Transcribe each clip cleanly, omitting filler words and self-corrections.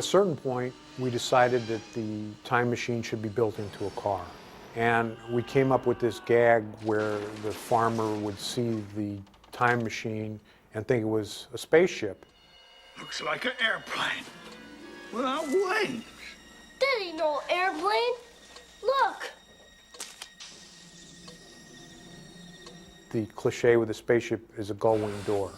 certain point, we decided that the time machine should be built into a car. And we came up with this gag where the farmer would see the time machine and think it was a spaceship. Looks like an airplane without wings. That ain't no airplane. Look. The cliche with a spaceship is a gull-wing door.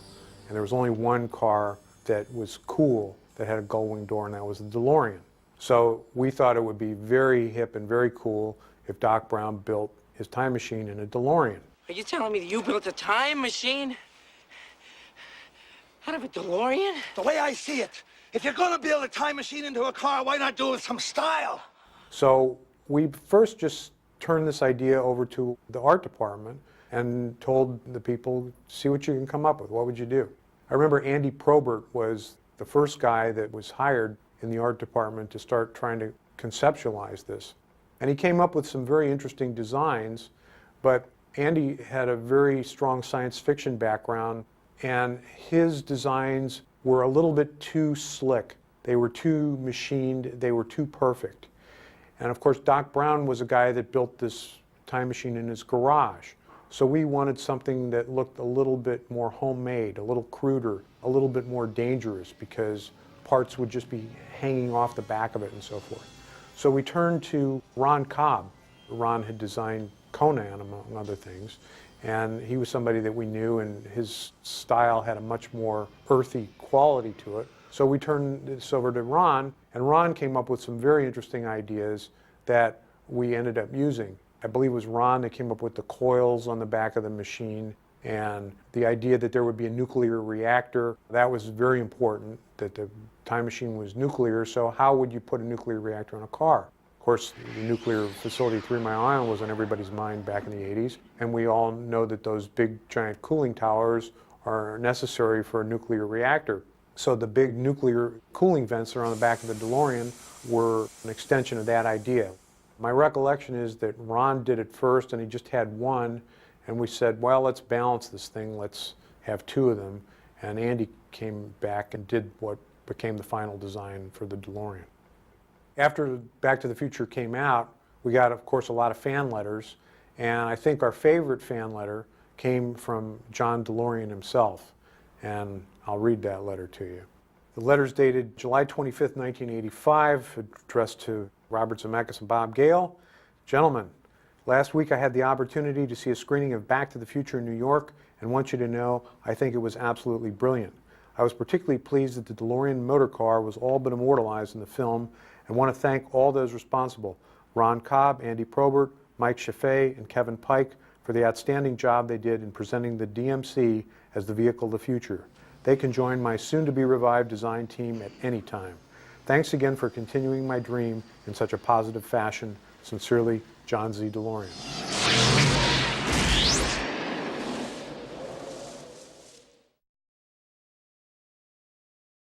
And there was only one car that was cool that had a gull-wing door, and that was the DeLorean. So we thought it would be very hip and very cool if Doc Brown built his time machine in a DeLorean. Are you telling me that you built a time machine out of a DeLorean? The way I see it, if you're gonna build a time machine into a car, why not do it with some style? So we first just turned this idea over to the art department and told the people, see what you can come up with. What would you do? I remember Andy Probert was the first guy that was hired in the art department to start trying to conceptualize this. And he came up with some very interesting designs, but Andy had a very strong science fiction background, and his designs were a little bit too slick. They were too machined, they were too perfect. And of course, Doc Brown was a guy that built this time machine in his garage. So we wanted something that looked a little bit more homemade, a little cruder, a little bit more dangerous, because parts would just be hanging off the back of it and so forth. So we turned to Ron Cobb. Ron had designed Conan, among other things, and he was somebody that we knew, and his style had a much more earthy quality to it. So we turned this over to Ron, and Ron came up with some very interesting ideas that we ended up using. I believe it was Ron that came up with the coils on the back of the machine, and the idea that there would be a nuclear reactor. That was very important, that the time machine was nuclear, so how would you put a nuclear reactor in a car? Of course, the nuclear facility at 3 Mile Island was on everybody's mind back in the 80s, and we all know that those big giant cooling towers are necessary for a nuclear reactor. So the big nuclear cooling vents that are on the back of the DeLorean were an extension of that idea. My recollection is that Ron did it first, and he just had one, and we said, well, let's balance this thing, let's have two of them. And Andy came back and did what became the final design for the DeLorean. After Back to the Future came out, we got, of course, a lot of fan letters, and I think our favorite fan letter came from John DeLorean himself, and I'll read that letter to you. The letter's dated July 25th, 1985, addressed to Robert Zemeckis and Bob Gale. Gentlemen, last week I had the opportunity to see a screening of Back to the Future in New York, and want you to know I think it was absolutely brilliant. I was particularly pleased that the DeLorean motor car was all but immortalized in the film, and want to thank all those responsible, Ron Cobb, Andy Probert, Mike Chaffee, and Kevin Pike, for the outstanding job they did in presenting the DMC as the vehicle of the future. They can join my soon-to-be-revived design team at any time. Thanks again for continuing my dream in such a positive fashion. Sincerely, John Z. DeLorean.